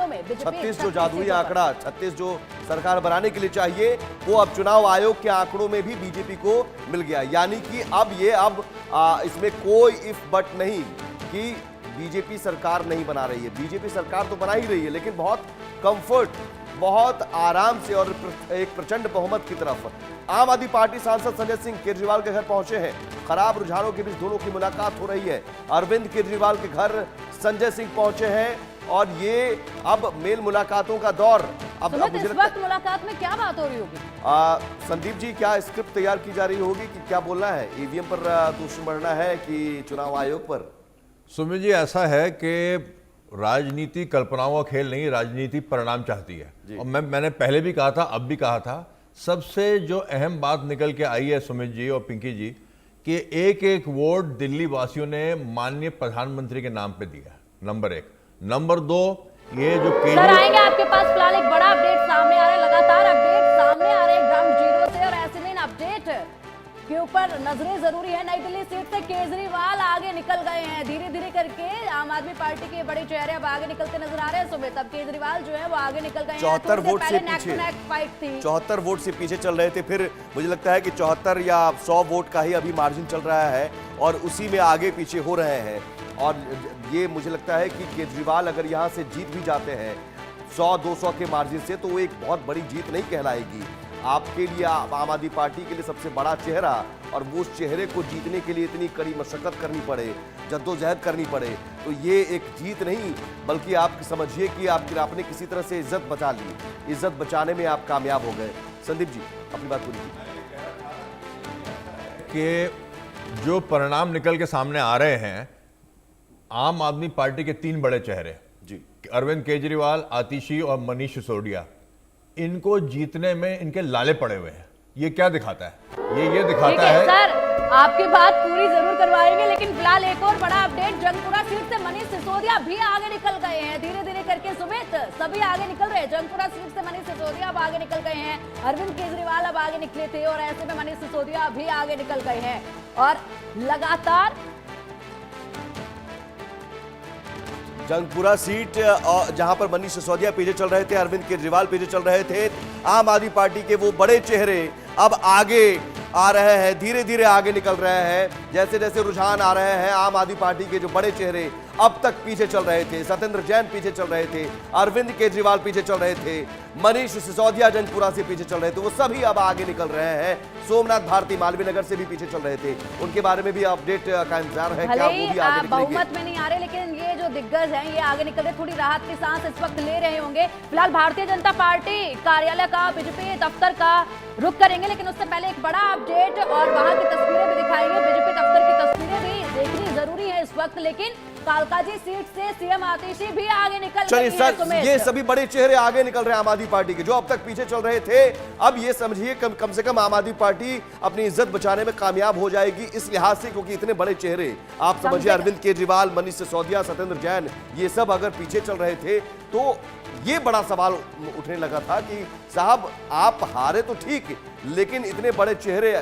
मामलों में 36 जो जादुई आंकड़ा 36 जो सरकार बनाने के लिए चाहिए, वो अब चुनाव आयोग के आंकड़ों में भी बीजेपी को मिल गया। यानी कि अब इसमें कोई इफ बट नहीं कि बीजेपी सरकार नहीं बना रही है। बीजेपी सरकार तो बना ही रही है, लेकिन बहुत कंफर्ट, बहुत आराम से और एक प्रचंड बहुमत की तरफ। आम आदमी पार्टी सांसद संजय सिंह केजरीवाल के घर पहुंचे हैं। खराब रुझानों के बीच दोनों की मुलाकात हो रही है। अरविंद केजरीवाल के घर संजय सिंह पहुंचे हैं और ये अब मेल मुलाकातों का दौर। अब मुझे इस वक्त मुलाकात में क्या बात हो रही होगी? संदीप जी, क्या स्क्रिप्ट तैयार की जा रही होगी कि क्या बोलना है? ईवीएम पर दूषण बढ़ना है कि चुनाव आयोग पर? सुमित जी, ऐसा है कि राजनीति कल्पनाओं का खेल नहीं, राजनीति परिणाम चाहती है। और मैंने पहले भी कहा था, अब भी कहा था, सबसे जो अहम बात निकल के आई है सुमित जी और पिंकी जी, कि एक एक वोट दिल्ली वासियों ने माननीय प्रधानमंत्री के नाम पे दिया, नंबर 1। नंबर 2, ये जो सर आएंगे आपके पास। फिलहाल एक बड़ा अपडेट सामने आ रहा है, लगातार अपडेट सामने आ रहे हैं ग्राउंड जीरो से, और ऐसे में इन अपडेट के ऊपर नजरें जरूरी है। नई दिल्ली सीट से केजरीवाल आगे निकल गए हैं धीरे धीरे करके। आम आदमी पार्टी के बड़े चेहरे अब आगे निकलते नजर आ रहे हैं। सुमित, अब केजरीवाल जो है वो आगे निकल गए हैं। 74 वोट से पीछे, फाइट थी, 74 वोट से पीछे चल रहे थे। फिर मुझे लगता है कि 74 या 100 वोट का ही अभी मार्जिन चल रहा है और उसी में आगे पीछे हो रहे हैं। और ये मुझे लगता है कि केजरीवाल अगर यहाँ से जीत भी जाते हैं 100-200 के मार्जिन से, तो वो एक बहुत बड़ी जीत नहीं कहलाएगी आपके लिए, आम आदमी पार्टी के लिए सबसे बड़ा चेहरा। और वो उस चेहरे को जीतने के लिए इतनी कड़ी मशक्कत करनी पड़े, जद्दोजहद करनी पड़े, तो ये एक जीत नहीं, बल्कि आप समझिए कि आपने किसी तरह से इज्जत बचा ली। इज्जत बचाने में आप कामयाब हो गए। संदीप जी, अपनी बात पूरी कि जो परिणाम निकल के सामने आ रहे हैं, आम आदमी पार्टी के 3 बड़े चेहरे जी, अरविंद केजरीवाल, आतिशी और मनीष सिसोदिया, इनको जीतने में इनके लाले पड़े हुए हैं। ये क्या दिखाता है? ये दिखाता है। सर आपकी बात पूरी जरूर करवाएंगे, लेकिन फिलहाल एक और बड़ा अपडेट। जंगपुरा सीट से मनीष सिसोदिया भी आगे निकल गए हैं धीरे धीरे करके। सुमित, सभी आगे निकल रहे हैं। जंगपुरा सीट से मनीष सिसोदिया अब आगे निकल गए हैं। अरविंद केजरीवाल अब आगे निकले थे और ऐसे में मनीष सिसोदिया भी आगे निकल गए हैं। और लगातार जंगपुरा सीट जहां पर मनीष सिसोदिया पीछे चल रहे थे, अरविंद केजरीवाल पीछे चल रहे थे, आम आदमी पार्टी के वो बड़े चेहरे अब आगे आ रहे हैं, धीरे धीरे आगे निकल रहे हैं। जैसे जैसे रुझान आ रहे हैं, आम आदमी पार्टी के जो बड़े चेहरे अब तक पीछे चल रहे थे, सत्येंद्र जैन पीछे चल रहे थे, अरविंद केजरीवाल पीछे चल रहे थे, मनीष सिसोदिया जंगपुरा से पीछे चल रहे थे, वो सभी अब आगे निकल रहे हैं। सोमनाथ भारती मालवीय नगर से भी पीछे चल रहे थे, उनके बारे में भी अपडेट का इंतजार है। क्या वो भी आगे निकलेंगे? बहुमत में नहीं आ रहे, लेकिन ये जो दिग्गज हैं ये आगे निकल रहे, थोड़ी राहत की सांस इस वक्त ले रहे होंगे। फिलहाल भारतीय जनता पार्टी कार्यालय का, बीजेपी दफ्तर का रुख करेंगे, लेकिन उससे पहले एक बड़ा अपडेट और वहां की तस्वीरें भी दिखाएंगे। बीजेपी दफ्तर की तस्वीरें भी देखनी जरूरी है इस वक्त, लेकिन कालकाजी सीट से सीएम आतिशी भी आगे निकल चलिए सर, ये सभी बड़े चेहरे आगे निकल रहे हैं आम आदमी पार्टी के, जो अब तक पीछे चल रहे थे। अब ये समझिए कम से कम आम आदमी पार्टी अपनी इज्जत बचाने में कामयाब हो जाएगी इस लिहाज से, क्योंकि इतने बड़े चेहरे आप समझिए, अरविंद केजरीवाल, मनीष सिसोदिया, सत्येंद्र जैन, ये सब अगर पीछे चल रहे थे तो ये बड़ा सवाल उठने लगा था कि साहब आप हारे तो ठीक, लेकिन इतने बड़े चेहरे,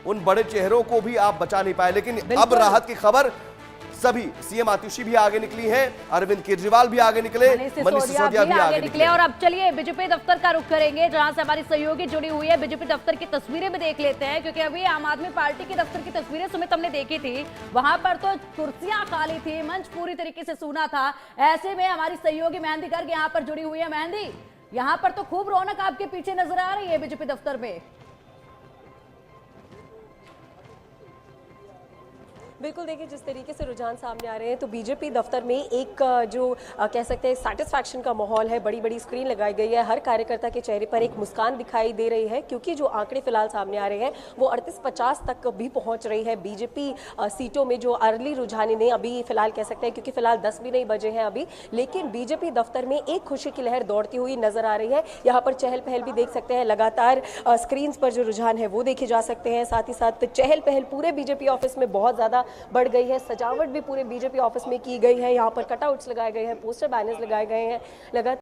उन बड़े चेहरों को भी आप बचा नहीं पाए। लेकिन अब राहत की खबर, सभी सीएम आतिशी भी आगे निकली हैं, अरविंद केजरीवाल भी आगे निकले, मनीष सिसोदिया भी आगे निकले। और अब चलिए बीजेपी दफ्तर का रुख करेंगे, जहां से हमारी सहयोगी जुड़ी हुई है। बीजेपी दफ्तर की तस्वीरें भी देख लेते हैं, क्योंकि अभी आम आदमी पार्टी की दफ्तर की तस्वीरें सुमित हमने देखी थी, वहां पर तो कुर्सियां खाली थी, मंच पूरी तरीके से सूना था। ऐसे में हमारी सहयोगी मेहंदी गर्ग यहाँ पर जुड़ी हुई है। मेहंदी, यहाँ पर तो खूब रौनक आपके पीछे नजर आ रही है बीजेपी दफ्तर में। बिल्कुल, देखिए जिस तरीके से रुझान सामने आ रहे हैं, तो बीजेपी दफ्तर में एक जो कह सकते हैं सैटिस्फैक्शन का माहौल है। बड़ी बड़ी स्क्रीन लगाई गई है, हर कार्यकर्ता के चेहरे पर एक मुस्कान दिखाई दे रही है, क्योंकि जो आंकड़े फिलहाल सामने आ रहे हैं वो 38-50 तक भी पहुंच रही है बीजेपी सीटों में। जो अर्ली रुझाने ने अभी फिलहाल कह सकते हैं, क्योंकि फिलहाल 10 भी नहीं बजे हैं अभी, लेकिन बीजेपी दफ्तर में एक खुशी की लहर दौड़ती हुई नजर आ रही है। यहाँ पर चहल पहल भी देख सकते हैं, लगातार स्क्रीन पर जो रुझान है वो देखे जा सकते हैं। साथ ही साथ चहल पहल पूरे बीजेपी ऑफिस में बहुत ज्यादा बढ़ गई है। सजावट भी पूरे बीजेपी ऑफिस में की गई है। यहाँ पर कटआउट्स लगाए गए हैं, पोस्टर बैनर्स लगाए गए हैं। लगातार